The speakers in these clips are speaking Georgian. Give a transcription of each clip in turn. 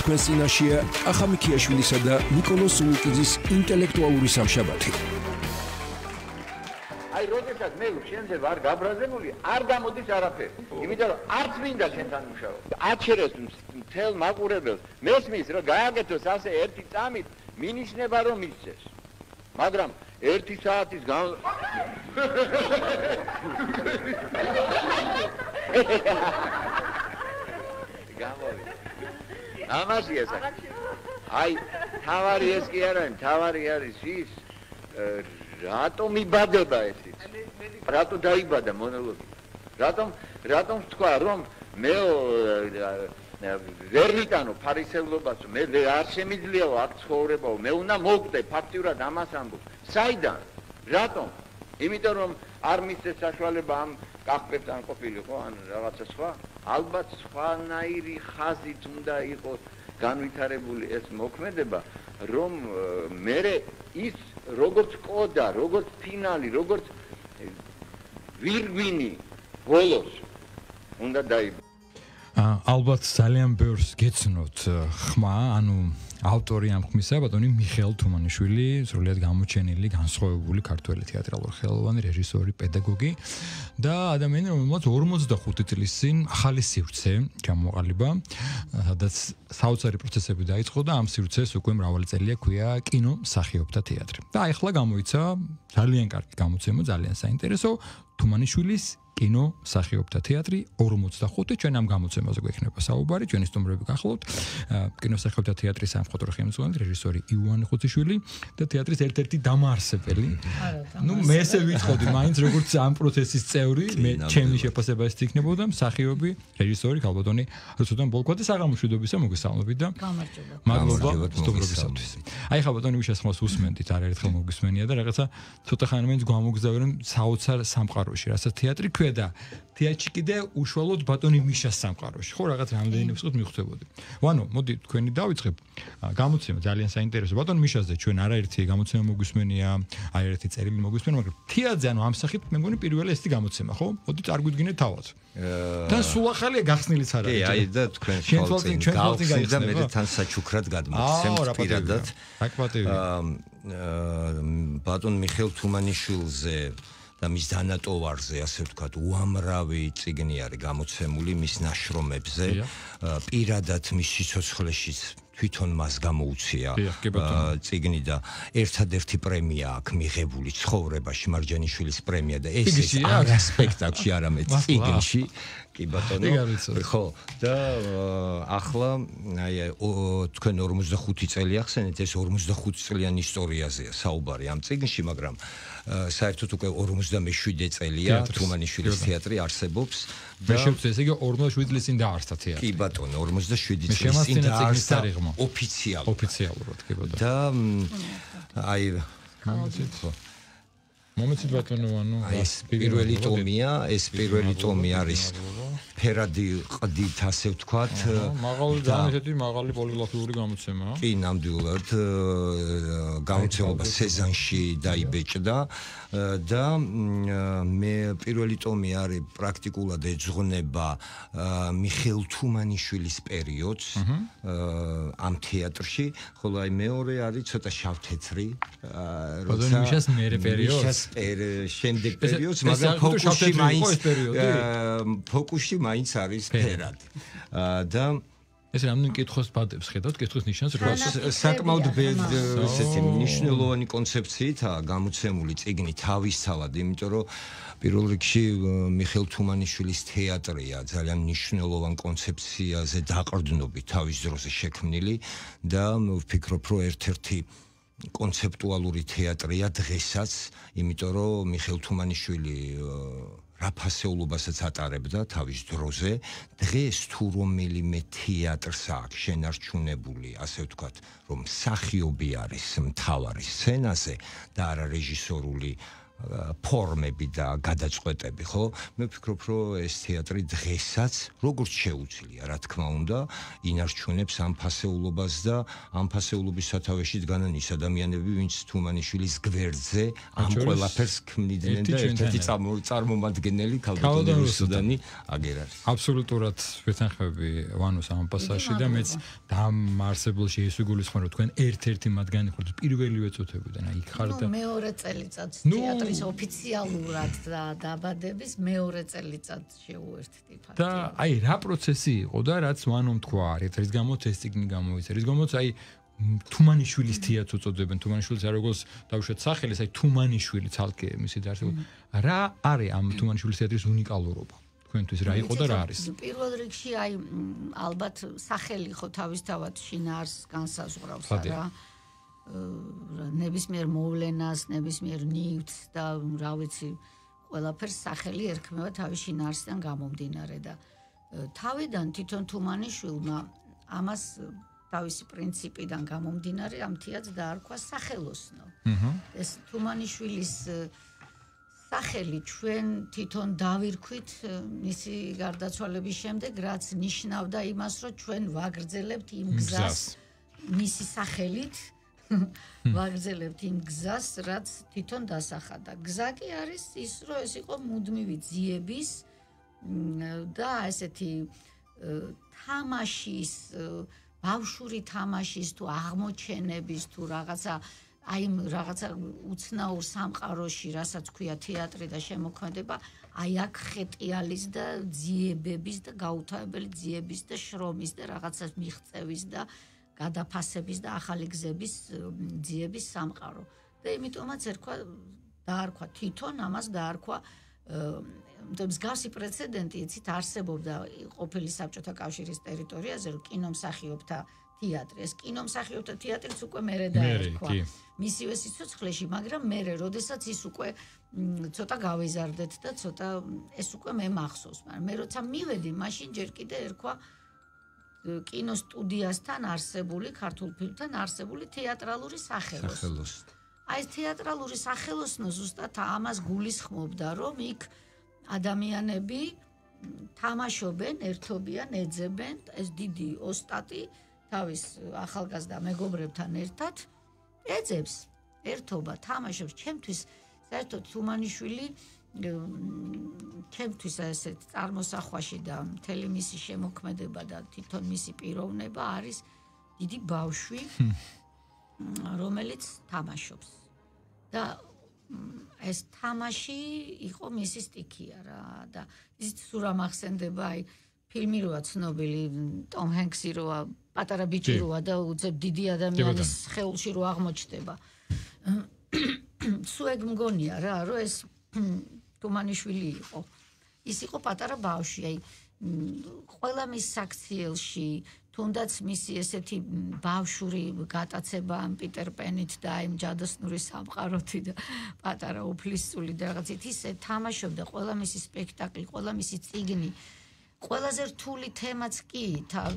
თქვენს წინაშეა ახამიქიაშვილისა და ნიკოლოზ სულუკიძის ინტელექტუალური სამშაბათი. აი როდესაც მე შენზე ვარ გაბრაზებული, არ გამოდის არაფერი. იმიტომ რომ არც მინდა შენთან მუშაობა. აჩერეს მთელ მაყურებელს, მესმის რომ გააკეთოს ასე ერთი წამით, მინიშნება რომ მისცეს. მაგრამ 1 საათის გამოვიდა. ამაში ესა. აი, თავარი ეს კი არა, თავარი არის ის რატომ იბადება ეს ის? რატო დაიბადა მონოლოგი? რატომ თქვა რომ მე ვერ ვიტანო ფარისევლობას, მე არ შემიძლია აქ ცხოვრებაო, მე უნდა მოვკვდე ფაქტიურად ამას ამბობ. საიდან? რატომ? იმიტომ რომ არ მისცეს საშუალება ამ კახბებს ან ყოფილიყო, ან რაღაცა სხვა, ალბათ სხვანაირი ხაზით უნდა იყოს განვითარებული ეს მოქმედება, რომ მე ის როგორც კოდა, როგორც ფინალი, როგორც ვირგვინი ბოლოს უნდა დაიბადოს. ალბათ ძალიან ბევრს გეცნოთ ხმა, ანუ ავტორი ამ ხმისა ბატონი მიხეილ თუმანიშვილი, სრულიად გამოჩენილი, განსხვავებული ქართველი თეატრალური ხელოვანი, რეჟისორი, პედაგოგი და ადამიანი, რომელმაც 45 წლის წინ ახალი სივრცე ჩამოყალიბა, სადაც საოცარი პროცესები დაიწყო და ამ სივრცეს უკვე მრავალი წელია ქვია კინო მსახიობთა თეატრი. და ახლა გამოიცა ძალიან კარგი გამოცემა, ძალიან საინტერესო თუმანიშვილის კინო მსახიობთა თეატრი 45 ჩვენ ამ გამოცემაზე გვექნება საუბარი, ჩვენი სტუმრები გახლავთ კინო მსახიობთა თეატრის სამხატვრო ხელმძღვანელი რეჟისორი ივანე ხუციშვილი და თეატრის ერთ-ერთი დამაარსებელი. ნუ მე ესე ვიტყოდი, მაინც როგორც ამ პროცესის წევრი, მე ჩემი შეფასება ეს იქნებოდა მსახიობი, რეჟისორი ქალბატონი რუსუდან ბოლკვაძე საღამოშვიდობისა მოგესალმებით და მადლობა სტუმრობისათვის. აი ხალბატონი ვიშასხმოს უსმენდით, არაერთხელ მოგისმენია და რაღაცა ცოტა ხანმეც გვამოგზავნე საოცარ სამყაროში, რასაც თეატრი და თეატრში კიდე უშუალოდ ბატონი მიშას სამყაროში. ხო, რაღაც რამდენი ვსწოთ მიხვდებოდი. ვანო, მოდი თქვენი დავიწყებ. გამოცემა ძალიან საინტერესო. ბატონ მიშაზე ჩვენ არაერთი გამოცემა მოგვისმენია, არაერთი წერილი მოგვისმენია, მაგრამ თეატრზე ანუ ამ სახით მე მგონი პირველი ესეთი გამოცემა, ხო? მოდი წარგვიდგინეთ თავად. თან სულ ახალია გახსნილიც არ არის. აი და თქვენ შევწინეთ და მე თან საჩუქრად გადმოგცემთ პირადად. ბატონ მიხეილ თუმანიშვილზე და მის დანატოვარზე, ასე ვთქვათ, უამრავი წიგნი არის გამოცემული მის ნაშრომებზე, პირადად მის სიცოცხლეშიც თვითონ მას გამოუცია წიგნი და ერთადერთი პრემია აქვს მიღებული ცხოვრებაში, მარჯანიშვილის პრემია და ეს არა სპექტაკლში, არამედ წიგნში. კი ბატონო. ხო, და ახლა აი თქვენ 45 წელი ახსენეთ, ეს 45 წლიანი ისტორიაზეა საუბარი ამ წიგნში, მაგრამ საერთოდ უკვე 57 წელია თუმანიშვილის თეატრი არსებობს და შეუძლია ესე იგი 47 წლის წინ დაარსდა თეატრი. კი ბატონო, 47 წლის წინ დაარსდა ოფიციალურად, კი ბატონო. და აი მომეცით ბატონო, ანუ ეს პირველი ტომი არის ფერადი ყდით, ასე ვთქვათ. მაღალი ძალიან მაღალი პოლიგრაფიული გამოცემაა. კი, ნამდვილად გამოცემა სეზანში დაიბეჭდა და მე პირველი ტომი არის პრაქტიკულად ეძღვნება მიხეილ თუმანიშვილის პერიოდს ამ თეატრში, ხოლო აი მეორე არის ცოტა შავთეთრი, როცა მიშას მერე პერიოდს შემდეგ პერიოდს, მაგრამ ფოკუსში მაინც არის ფერადი. და ეს რამდენი კითხოს ბადებს ხედავთ, კითხოს ნიშანს, რომ საკმაოდ ესეთი მნიშვნელოვანი კონცეფციითაა გამოცემული წიგნი თავისთავად, იმიტომ რომ პირველ რიგში მიხეილ თუმანიშვილის თეატრია ძალიან მნიშვნელოვან კონცეფციაზე დაყრდნობით თავის დროზე შექმნილი და ვფიქრობ, რომ ერთ-ერთი კონცეპტუალური თეატრია დღესაც, იმიტომ რომ მიხეილ თუმანიშვილი რაფასეულობასაც ატარებდა თავის დროზე, დღეს თუ რომელიმე თეატრს აქვს შენარჩუნებული, ასე ვთქვათ, რომ მსახიობი არის მთავარი სცენაზე და არა რეჟისორული ფორმები და გადაწყვეტები, ხო? მე ვფიქრობ, რომ ეს თეატრი დღესაც როგორც შეუძლია, რა თქმა უნდა, ინარჩუნებს ამ ფასეულობას და ამ ფასეულობის სათავეში დგანან ის ადამიანები, ვინც თუმანიშვილის გვერდზე ამ ყველაფერს ქმნიდნენ და ერთ-ერთი წარმომადგენელი ქალბატონი რუსუდანი აგერ არის. აბსოლუტურად ვეთანხმები ვანოს ამ პასაჟში და მეც დამარსებელში ეს ვიგულისხმობ, რომ თქვენ ერთ-ერთი მათგანი ხართ პირველივე წუთებიდან, აი ხარ და მეორე წელიწადს თეატრის ოფიციალურად და დაბადების მეორე წელიწად შეუერთდით. და აი რა პროცესი იყო და რაც ვანომ თქვა, რის გამოც ეს ციგნი გამოიცა, რის გამოც აი თუმანიშვილის თეატრს უწოდებენ, თუმანიშვილის არ როგორც დავუშვათ სახელის, აი თუმანიშვილი ცალკე მისი დაარსება. რა არის ამ თუმანიშვილის თეატრის უნიკალურობა? თქვენთვის რა იყო და რა არის? პირველ რიგში აი ალბათ სახელი ხო თავისთავად შინაარსს განსაზღვრავს რა. ნებისმიერ მოვლენას, ნებისმიერ ნივთს და რა ვიცი, ყველაფერს სახელი ერქმევა თავის შინაარსიდან გამომდინარე და თავიდან თვითონ თუმანიშვილმა ამას თავისი პრინციპიდან გამომდინარე ამ თეატრს დაარქვა სახელოსნო. ეს თუმანიშვილის სახელი ჩვენ თვითონ დავირქვით მისი გარდაცვალების შემდეგ, რაც ნიშნავდა იმას, რომ ჩვენ ვაგრძელებთ იმ გზას მისი სახელით ვაგრძელებთ იმ გზას, რაც თვითონ დასახადა. გზა კი არის ის, რომ ეს იყო მუდმივი ძიების და ესეთი თამაშის, ბავშვური თამაშის თუ აღმოჩენების თუ რაღაცა აი რაღაცა უცნაურ სამყაროში, რასაც ქვია თეატრი და შემოქმედება, აი აქ ხეტიალის და ძიებების და გაუთავებელი ძიების და შრომის და რაღაცას მიღწევის და გადაფასების და ახალი გზების ძიების სამყარო. და იმიტომაც დაარქვა თვითონ ამას დაარქვა მსგავსი პრეცედენტი იცით არსებობდა ყოფილი საბჭოთა კავშირის ტერიტორიაზე, რომ კინომსახიობთა თეატრი. ეს კინომსახიობთა თეატრიც უკვე მერე დაერქვა. მისივე სიცოცხლეში, მაგრამ მერე, როდესაც ის უკვე ცოტა გავიზარდეთ და ცოტა ეს უკვე მე მახსოვს, მაგრამ მე როცა მივედი, მაშინ ჯერ კიდე ერქვა კინოსტუდიასთან არსებული, ქართულ ფილმთან არსებული თეატრალური სახელოსნო. აი ეს თეატრალური სახელოსნო ზუსტად ამას გულისხმობდა, რომ იქ ადამიანები თამაშობენ, ერთობიან, ეძებენ, ეს დიდი ოსტატი თავის ახალგაზრდა მეგობრებთან ერთად ეძებს, ერთობა, თამაშობს. ჩემთვის საერთოდ თუმანიშვილი ჩემთვის ესეთ წარმოსახვაში და მთელი მისი შემოქმედება და თვითონ მისი პიროვნება არის დიდი ბავშვი, რომელიც თამაშობს. და ეს თამაში იყო მისი სტიქია რა და ისიც სულ ამახსენდება აი ფილმი როა ცნობილი ტომ ჰენქსი როა პატარა ბიჭი როა და უცებ დიდი ადამიანის ხეულში რო აღმოჩნდება. სულ ეგ მგონია რა, რომ ეს თუმანიშვილი იყო. ის იყო პატარა ბავშვი, აი ყველა მის საქციელში, თუნდაც მისი ესეთი ბავშვური გატაცება ამ პიტერ პენით და აი ჯადოსნური სამყაროთი და პატარა უფლისწული და რაღაცით ისე თამაშობდა ყველა მისი სპექტაკლი, ყველა მისი წიგნი. ყველაზე რთული თემაც კი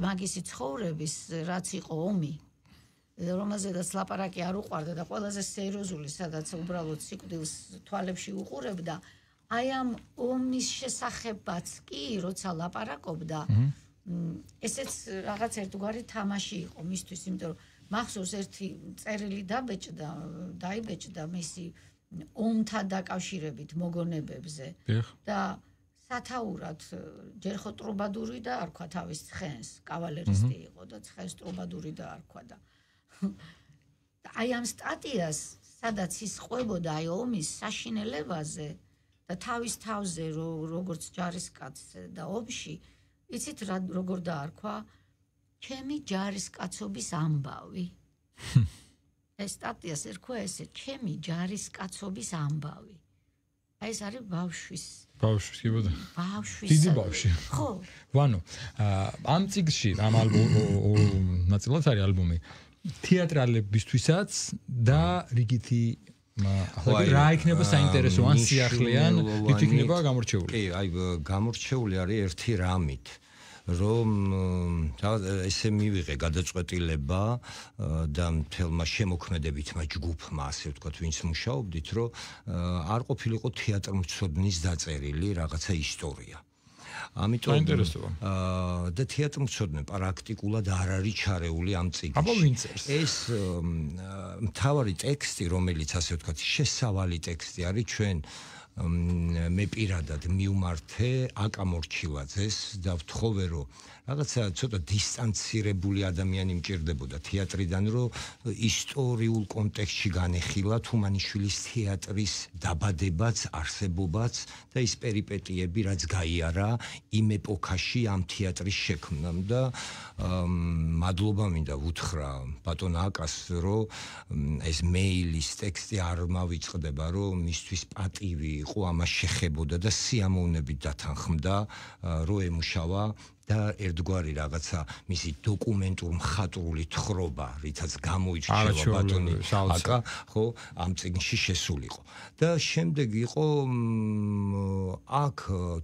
მაგისი ცხოვრების, რაც იყო ომი, რომელზედაც ლაპარაკი არ უყვარდა და ყველაზე სერიოზული, სადაც უბრალოდ სიკვდილს თვალებში უყურებდა, აი ამ ომის შესახებაც კი, როცა ლაპარაკობდა, ესეც რაღაც ერთგვარი თამაში იყო მისთვის, იმიტომ რომ მახსოვს ერთი წერილი დაიბეჭდა მისი ომთან დაკავშირებით მოგონებებზე და სათაურად ჯერ ხო ტრუბადური დაარქვა თავის ცხენს, კავალერისტი იყო და ცხენს ტრუბადური დაარქვა და აი ამ სტატიას, სადაც ის ყვებოდა აი ომის საშინელებაზე და თავის თავზე როგორც ჯარისკაცს და ომში, იცით როგორ დაარქვა? ჩემი ჯარისკაცობის ამბავი. ეს სტატიას ერქვა ესე, ჩემი ჯარისკაცობის ამბავი. აი ეს არის ბავშვის კი ბოდა. ბავშვის. დიდი ბავშვი. ხო. ვანო, ამ ციგში, ამ ნაწილად არის ალბომი თეატრალებისთვისაც და რიგითი რა იქნება საინტერესო ან სიახლეან რით იქნება გამორჩეული? კი, აი გამორჩეული არის ერთი რამით, რომ ესე მივიღე გადაწყვეტილება და მთელმა შემოქმედებითმა ჯგუფმა, ასე ვთქვათ, ვინც მუშაობდით, რომ არ ყოფილიყო თეატრმცოდნის დაწერილი რაღაცა ისტორია. ამიტომ და თეატრმცოდნე პრაქტიკულად არ არის ჩარეული ამ წიგნში. აბა ვინ წერს? ეს მთავარი ტექსტი, რომელიც ასე ვთქვათ, შესავალი ტექსტი არის ჩვენ მე პირადად მივმართე აკა მორჩილაძეს და ვთხოვე რომ რაღაცა ცოტა დისტანცირებული ადამიანი მჭირდებოდა თეატრიდან რომ ისტორიულ კონტექსტში განეხილა თუმანიშვილის თეატრის დაბადებაც, არსებობაც და ის პერიპეტიები რაც გაიარა იმ ეპოქაში ამ თეატრის შექმნამ და მადლობა მინდა ვუთხრა ბატონ აკას რომ ეს მეილის ტექსტი არ მავიწყდება რომ მისთვის პატივი იყო ამას შეხებოდა და სიამოვნებით დათანხმდა რომ ემუშავა და ერთგვარი რაღაცა მისი დოკუმენტურ მხატვრული თხრობა, რითაც გამოირჩევა ბატონი აკა, ხო, ამ წიგნში შესულიყო. და შემდეგ იყო აქ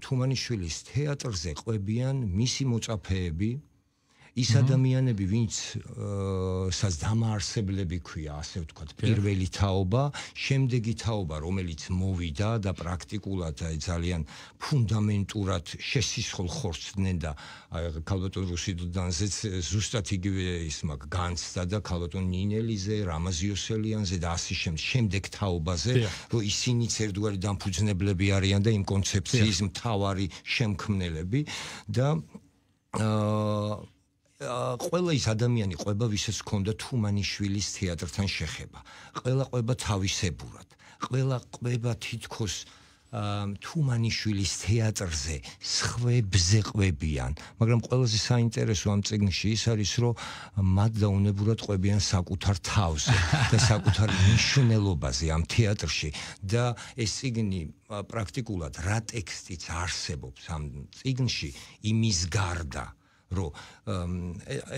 თუმანიშვილის თეატრზე ყვებიან მისი მოწაფეები, ის ადამიანები, ვინც სას დამაარსებლები ქვია, ასე ვთქვათ, პირველი თაობა, შემდეგი თაობა, რომელიც მოვიდა და პრაქტიკულად ძალიან ფუნდამენტურად შესისხოლ ხორცდნენ და ქალბატონ რუსიდანზეც ზუსტად იგივე ის მაგ განცდა და ქალბატონ ნინელიზე, რამაზიოსელიანზე და ასე შემდეგ თაობაზე, რომ ისინიც ერთგვარი დამფუძნებლები არიან და იმ კონცეფციის მთავარი შემქმნელები და ყველა ის ადამიანი ყვება, ვისაც ჰქონდა თუმანიშვილის თეატრთან შეხება. ყველა ყვება თავისებურად. ყველა ყვება თითქოს თუმანიშვილის თეატრზე სხვებზე ყვებიან, მაგრამ ყველაზე საინტერესო ამ წიგნში ის არის, რომ მათ დაუნებურად ყვებიან საკუთარ თავზე და საკუთარ მნიშვნელობაზე ამ თეატრში და ეს წიგნი პრაქტიკულად რა ტექსტიც არსებობს ამ წიგნში იმის გარდა რომ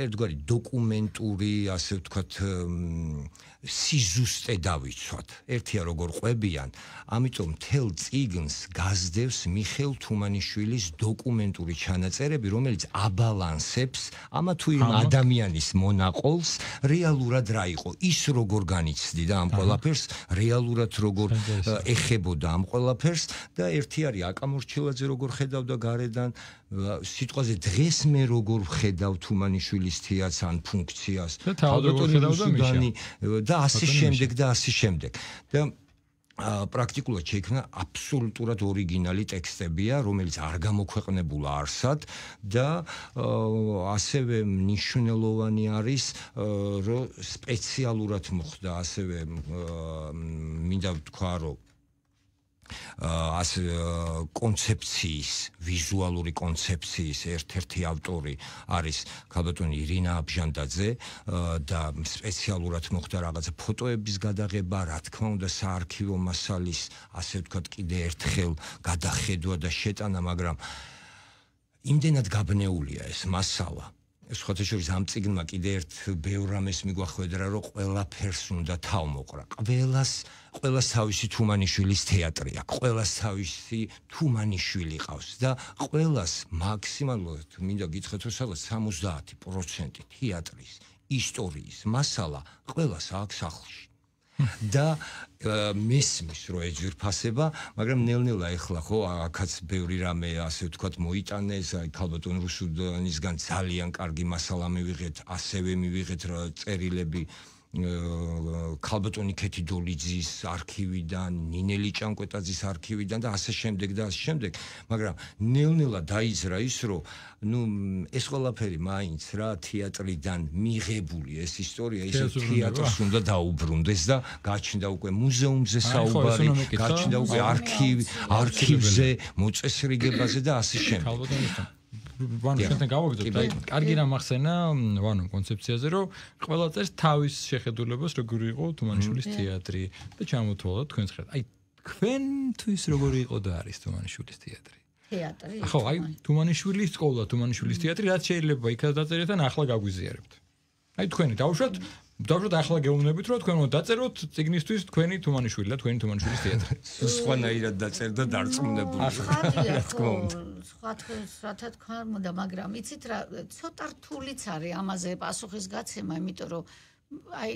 ერთგვარი დოკუმენტური, ასე ვთქვათ, სიზუსტე დავიცვათ. ერთია როგორ ყვებიან, ამიტომ მთელ წიგნს გასდევს მიხეილ თუმანიშვილის დოკუმენტური ჩანაწერები, რომელიც აბალანსებს ამა თუ იმ ადამიანის მონაყოლს რეალურად რა იყო, ის როგორ განიცდიდა ამ ყველაფერს, რეალურად როგორ ეხებოდა ამ ყველაფერს და ერთი არის აკა მორჩილაძე როგორ ხედავდა გარედან სიტყვაზე დღეს მე როგორ ვხედავ თუმანიშვილის თეატრს ან ფუნქციას და ასე შემდეგ და ასე შემდეგ და პრაქტიკულად შეიქმნა აბსოლუტურად ორიგინალი ტექსტებია, რომელიც არ გამოქვეყნებულა არსად და ასევე მნიშვნელოვანი არის, რომ სპეციალურად მოხდა ასევე მინდა ვთქვა, რომ ასე კონცეფციის, ვიზუალური კონცეფციის ერთ-ერთი ავტორი არის ქალბატონი ირინა აბჟანდაძე და სპეციალურად მოხდა რაღაცა ფოტოების გადაღება, რა თქმა უნდა, საარქივო მასალის, ასე ვთქვათ, კიდე ერთხელ გადახედვა და შეტანა, მაგრამ იმდენად გაბნეულია ეს მასალა. სხვათა შორის ამ წიგნმა კიდე ერთ ბევრ რამეს მიგვახვედრა, რომ ყველაფერს უნდა თავმოყრა. ყველას თავისი თუმანიშვილის თეატრი აქვს, ყველას თავისი თუმანიშვილი ყავს და ყველას მაქსიმალურად მინდა გითხრათ, რომ სადღაც 70% თეატრის ისტორიის მასალა ყველას აქვს სახლში. და მესმის რომ ეძვირფასება, მაგრამ ნელ-ნელა ეხლა ხო აქაც ბევრი რამე ასე ვთქვათ მოიტანეს, აი ქალბატონ რუსუდანისგან ძალიან კარგი მასალა მივიღეთ, ასევე მივიღეთ წერილები ქალბატონი ქეთი დოლიძის არქივიდან, ნინელი ჭანკვეტაძის არქივიდან და ასე შემდეგ და ასე შემდეგ, მაგრამ ნელ-ნელა დაიზრა ის, რომ ეს ყველაფერი მაინც რა თეატრიდან მიღებული ეს ისტორია ისე თეატრს უნდა დაუბრუნდეს და გაჩნდა უკვე მუზეუმზე საუბარი, გაჩნდა უკვე არქივზე, მოწესრიგებაზე და ასე შემდეგ. ვანო შენთან გავაგზავნოთ. კარგი რამ ახსენა, ვანო კონცეფციაზე, რომ ყველა წერს თავის შეხედულებას, როგორი იყო თუმანიშვილის თეატრი და ჩამოთვალა თქვენს ხედავთ. აი, თქვენთვის როგორი იყო და არის თუმანიშვილის თეატრი? თეატრი. ხო, აი, თუმანიშვილის სკოლა, თუმანიშვილის თეატრი, რაც შეიძლება იქაც დაწერეთ ან ახლა გაგვიზიარებთ. აი თქვენი დავუშვათ ახლა გეუბნებით რომ თქვენ უნდა დაწეროთ წიგნისთვის თქვენი თუმანიშვილი და თქვენი თუმანიშვილის თეატრი. სხვანაირად დაწერდა დარწმუნებული. რა თქმა უნდა. სხვა თქვა უნდა, მაგრამ იცით რა, ცოტა რთულიც არის ამაზე პასუხის გაცემა, იმიტომ რომ აი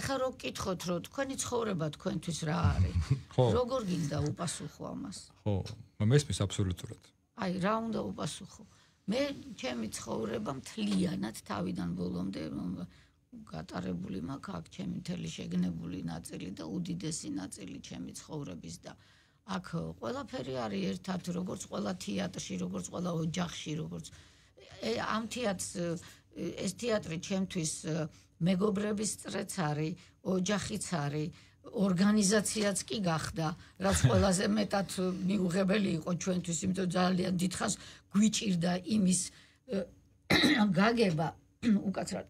ეხლა რო გკითხოთ რომ თქვენი ცხოვრება თქვენთვის რა არის? როგორ გინდა უპასუხო ამას? ხო, მესმის აბსოლუტურად. აი რა უნდა უპასუხო? მე ჩემი ცხოვრება მთლიანად თავიდან ბოლომდე გატარებული მაქვს აქ ჩემი მთელი შეგნებული ნაწილი და უდიდესი ნაწილი ჩემი ცხოვრების და აქ ყველაფერი არის ერთად, როგორც ყველა თეატრში, როგორც ყველა ოჯახში, როგორც ამ თეატრს ეს თეატრი ჩემთვის მეგობრების წრეც არის, ოჯახიც არის, ორგანიზაციაც კი გახდა, რაც ყველაზე მეტად მიუღებელი იყო ჩვენთვის, იმიტომ ძალიან დიდხანს გვიჭირდა იმის გაგება, უკაცრად.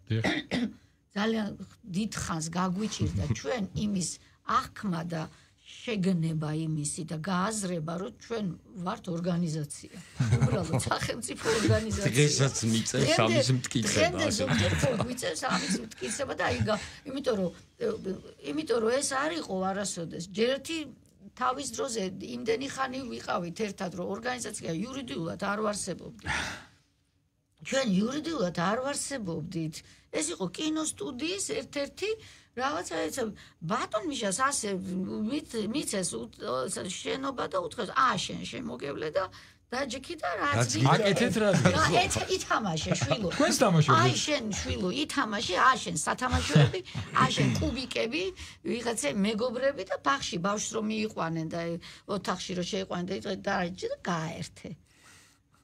ძალიან დიდხანს გაგვიჭირდა ჩვენ იმის აღქმა და შეგნება იმისი და გააზრება, რომ ჩვენ ვართ ორგანიზაცია. უბრალოდ სახელმწიფო ორგანიზაცია. დღესაც მიწევს ამის მტკიცება. დღეს მიწევს ამის მტკიცება და იმიტომ რომ ეს არ იყო არასოდეს. ჯერ ერთი თავის დროზე იმდენი ხანი ვიყავით ერთად, რომ ორგანიზაცია იურიდიულად არ ვარსებობდით. ჩვენ იურიდიულად არ ვარსებობდით. ეს იყო კინოსტუდიის ერთ-ერთი რაღაცა ეს ბატონ მიშას ასე მიცეს შენობა და უთხრეს შენ შემოგევლე და დაჯიქი და რაც აკეთეთ რა ითამაშე შვილო თქვენს თამაშობთ შენ შვილო ითამაშე შენ სათამაშოები შენ კუბიკები ვიღაცა მეგობრები და ბაღში ბავშვს რომ მიიყვანენ და ოთახში რომ შეიყვანენ და დაიჭი და გააერთე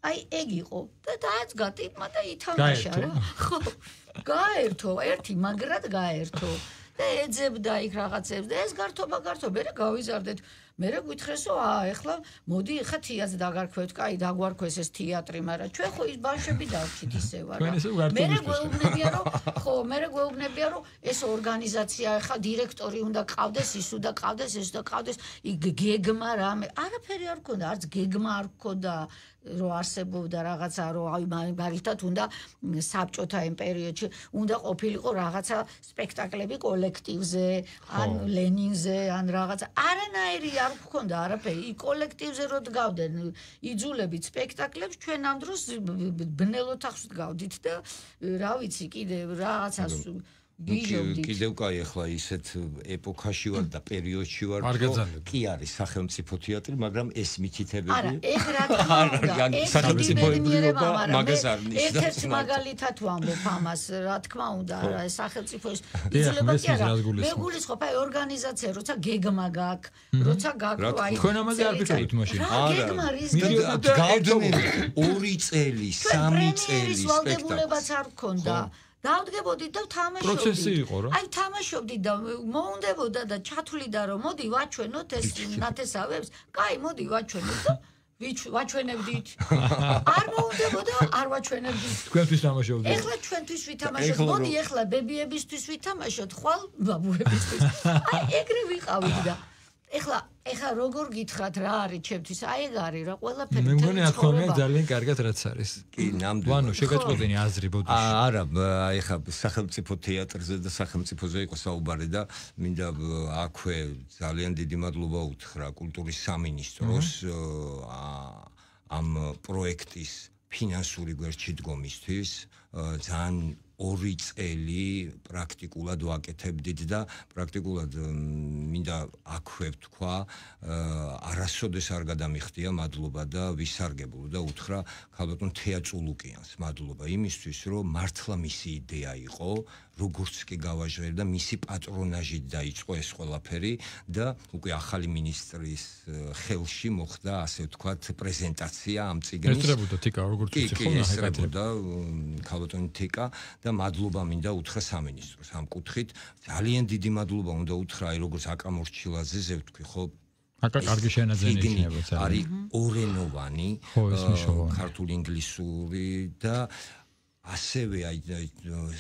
აი ეგ იყო და დააძგა ტიპმა და ითამაშა რა ხო გაერთო ერთი მაგრად გაერთო და ეძებდა იქ რაღაცებს და ეს გართობა მე გავიზარდეთ მე გვითხრესო ეხლა მოდი ეხა თეატრს დაგარქვევთ კაი დაგვარქვეს ეს თეატრი მაგრამ ჩვენ ხო ის ბავშვები დავჭით ისე ვარ მე გვეუბნებია რომ ეს ორგანიზაცია ეხლა დირექტორი უნდა ყავდეს ის უნდა ყავდეს ეს უნდა ყავდეს გეგმა რამე არაფერი არ ქონდა არც გეგმა არ ქონდა რო არსებობდა რაღაცა რო აი მაგალითად უნდა საბჭოთა იმ პერიოდში უნდა ყოფილიყო რაღაცა სპექტაკლები კოლექტივზე ან ლენინზე ან რაღაცა არანაირი არ გქონდა არაფერი კოლექტივზე რო დგავდნენ იძულებით სპექტაკლებს ჩვენ ამ დროს ბნელ ოთახში დგავდით და რა ვიცი კიდე რაღაცას კიდევ კაი ახლა ისეთ ეპოქაში ვარ და პერიოდში ვარ კი არის სახელმწიფო თეატრი მაგრამ ეს მითითებები არა ეგ რა თქმა უნდა სახელმწიფოებრიობა მაგას არ ნიშნავს ერთ-ერთ მაგალითად ვამბობ ამას რა თქმა უნდა არა სახელმწიფო იძლება კი არა მე გულისხმობ აი ორგანიზაცია როცა გეგმა გაქვს როცა გაქვს აი თქვენ ამაზე არ ფიქრობთ მაშინ გეგმა რის გავდმენ 2 წელი 3 წელი სპექტაკლებიც არ გქონდა დავდგებოდი და თამაშობდი. პროცესი იყო რა. აი თამაშობდი და მოუნდებოდა და ჩათვლიდა რომ მოდი ვაჩვენოთ ეს ნათესავებს. კაი, მოდი ვაჩვენოთ და ვაჩვენებდით. არ მოუნდებოდა, არ ვაჩვენებდით. თქვენთვის თამაშობდი. ეხლა ჩვენთვის ვითამაშოთ. მოდი ეხლა ბებიებისთვის ვითამაშოთ, ხვალ ბაბუებისთვის. აი ეგრე ვიყავით და ეხლა როგორ გითხრათ რა არის ჩემთვის აი ეგ არის რა ყველაფერი მე მგონი ათქომია ძალიან კარგად რაც არის კი ნამდვილად ვანო შეგაწყვეტინე აზრი ბოდიში არა ეხლა სახელმწიფო თეატრზე და სახელმწიფოზე იყო საუბარი და მინდა აქვე ძალიან დიდი მადლობა უთხრა კულტურის სამინისტროს ამ პროექტის ფინანსური გვერდში დგომისთვის ძალიან 2 წელი პრაქტიკულად ვაკეთებდით და პრაქტიკულად მინდა აქვე თქვა არასოდეს არ გადამიხდია მადლობა და ვისარგებლო და უთხრა ქალბატონ თეაწულუკიანს მადლობა იმისთვის რომ მართლა მისი იდეა იყო როგორც კი გავაჟღერ და მისი პატრონაჟით დაიწყო ეს ყველაფერი და უკვე ახალი მინისტრის ხელში მოხდა ასე ვთქვათ პრეზენტაცია ამ წიგნის ესწრებოდა თიკა როგორც ვიცი ხო ესწრებოდა ქალბატონი თიკა და მადლობა მინდა უთხრა სამინისტროს ამ კუთხით ძალიან დიდი მადლობა უნდა უთხრა აი როგორც აკამორჩილაძეზე ვთქვი ხო აკა კარგი შენაძენი იქნება არის ორენოვანი ქართული ინგლისური და ასევე აი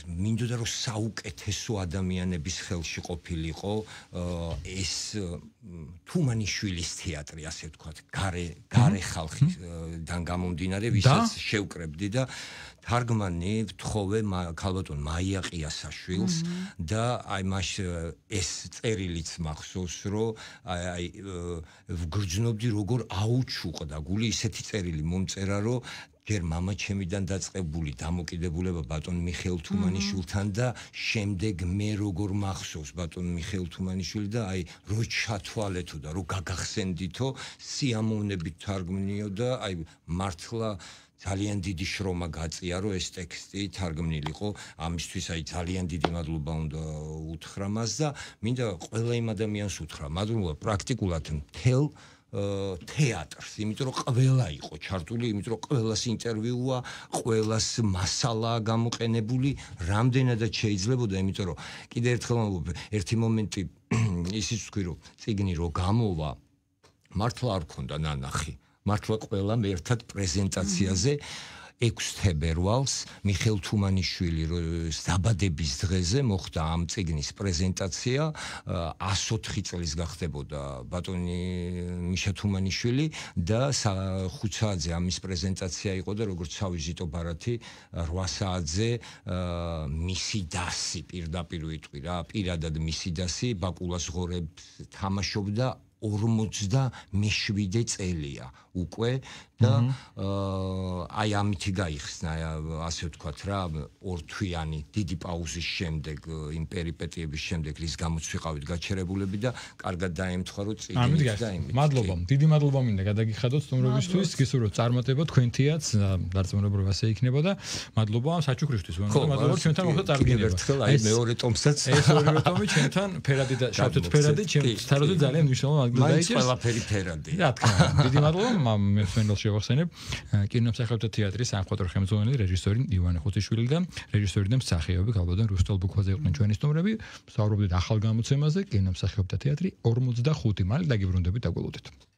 მინდოდა რომ საუკეთესო ადამიანების ხელში ყოფილიყო ეს თუმანიშვილის თეატრი, ასე ვთქვათ, გარე ხალხიდან გამომდინარე, ვისაც შევკრებდი და თარგმანი ვთხოვე ქალბატონ მაია ყიასაშვილს და აი მას ეს წერილიც მახსოვს, რომ აი ვგრძნობდი როგორ აუჩუყდა გული, ისეთი წერილი მომწერა, რომ ჯერ მამა ჩემიდან დაწყებული დამოკიდებულება ბატონ მიხეილ თუმანიშვილთან და შემდეგ მე როგორ მახსოვს ბატონ მიხეილ თუმანიშვილი და აი რო ჩათვალეთო და რო გაგახსენდითო სიამოვნებით თარგმნიო და აი მართლა ძალიან დიდი შრომა გაწია რომ ეს ტექსტი თარგმნილიყო ამისთვის აი ძალიან დიდი მადლობა უნდა უთხრა მას და მინდა ყველა იმ ადამიანს უთხრა მადლობა პრაქტიკულად მთელ თეატრს, იმიტომ რომ ყველა იყო ჩართული, იმიტომ რომ ყველას ინტერვიუა, ყველას მასალა გამოყენებული, რამდენადაც შეიძლებოდა, იმიტომ რომ კიდე ერთხელ ვამბობ, ერთი მომენტი ისიც ვთქვი, რომ წიგნი რო გამოვა, მართლა არ ქონდა ნანახი. მართლა ყველამ ერთად პრეზენტაციაზე 6 თებერვალს მიხეილ თუმანიშვილი დაბადების დღეზე მოხდა ამ წიგნის პრეზენტაცია 104 წლის გახდებოდა ბატონი მიშა თუმანიშვილი და 5 საათზე ამის პრეზენტაცია იყო და როგორც სავიზიტო ბარათი 8 საათზე მისი დასი პირდაპირ ვიტყვი რა პირადად მისი დასი ბაკულას ღორებს თამაშობდა 47 წელია უკვე და აი ამითი გაიხსნა ასე ვთქვათ რა ორთვიანი დიდი პაუზის შემდეგ იმ პერიპეტიების შემდეგ რის გამოც ვიყავით გაჩერებულები და კარგად დაემთხვა რომ წიგნი დაიმით. მადლობა. დიდი მადლობა მინდა გადაგიხადოთ სტუმრობისთვის. გისურვებთ წარმატება თქვენთიაც დარწმუნებული ვასე იქნება და მადლობა საჩუქრისთვის. მადლობა ჩვენთან მოხდა წარგინება. აი მეორე ტომსაც ეს ორივე ტომი ჩვენთან ფერადი და შავთეთ ფერადი ჩემთანაც ძალიან მნიშვნელოვანი მაინც ყველაფერი ფერადი. რა თქმა უნდა. დიდი მადლობა მე სვენელს შევახსენებ კინომსახიობთა თეატრის სამხატვრო ხელმძღვანელი რეჟისორი ივანე ხუთიშვილი და რეჟისორი და მსახიობი ქალბატონ რუსტელ ბუქვაძე იყვნენ ჩვენი სტუმრები. ვსაუბრობდით ახალ გამოცემაზე კინომსახიობთა თეატრი 45 მალე დაგიბრუნდებით და გველოდეთ.